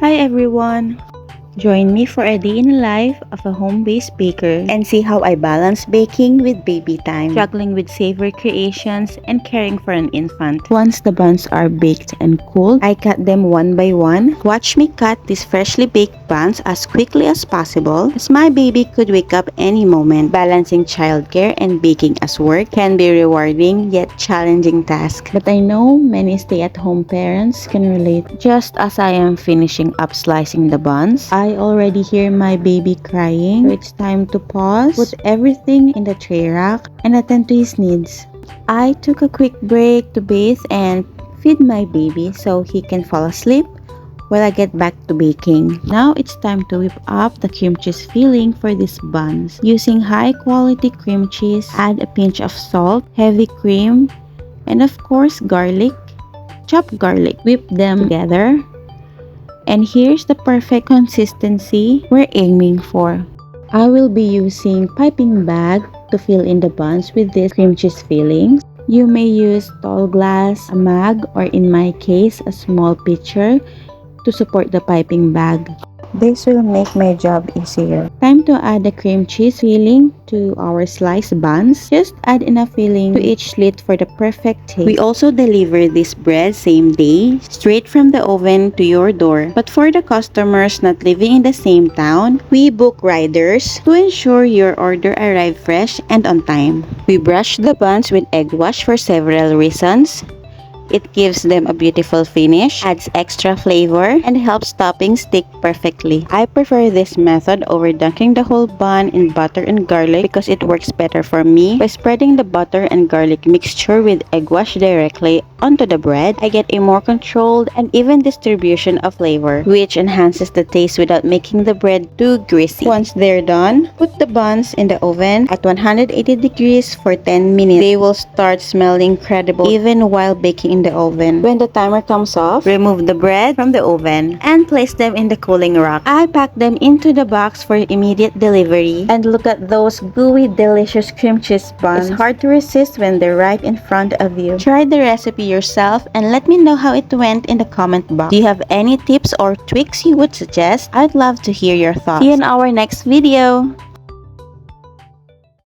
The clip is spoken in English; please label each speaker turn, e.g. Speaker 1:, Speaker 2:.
Speaker 1: Hi everyone! Join me for a day in the life of a home-based baker and see how I balance baking with baby time, juggling with savory creations and caring for an infant. Once the buns are baked and cooled, I cut them one by one. Watch me cut these freshly baked buns as quickly as possible, as my baby could wake up any moment. Balancing childcare and baking as work can be rewarding yet challenging task, but I know many stay-at-home parents can relate. Just as I am finishing up slicing the buns, I already hear my baby crying, so it's time to pause, put everything in the tray rack, and attend to his needs. I took a quick break to bathe and feed my baby so he can fall asleep while I get back to baking. Now it's time to whip up the cream cheese filling for these buns. Using high quality cream cheese, add a pinch of salt, heavy cream, and of course garlic. Chopped garlic. Whip them together. And here's the perfect consistency we're aiming for. I will be using piping bag to fill in the buns with this cream cheese fillings. You may use tall glass, a mug, or in my case, a small pitcher to support the piping bag. This will make my job easier. Time to add the cream cheese filling to our sliced buns. Just add enough filling to each slit for the perfect taste. We also deliver this bread same day, straight from the oven to your door. But for the customers not living in the same town, we book riders to ensure your order arrive fresh and on time. We brush the buns with egg wash for several reasons. It gives them a beautiful finish, adds extra flavor, and helps toppings stick perfectly. I prefer this method over dunking the whole bun in butter and garlic because it works better for me. By spreading the butter and garlic mixture with egg wash directly onto the bread, I get a more controlled and even distribution of flavor, which enhances the taste without making the bread too greasy. Once they're done, put the buns in the oven at 180 degrees for 10 minutes. They will start smelling incredible even while baking in the oven. When the timer comes off, remove the bread from the oven and place them in the cooling rack. I pack them into the box for immediate delivery. And look at those gooey, delicious cream cheese buns. It's hard to resist when they're right in front of you. Try the recipe yourself and let me know how it went in the comment box. Do you have any tips or tweaks you would suggest? I'd love to hear your thoughts. See you in our next video.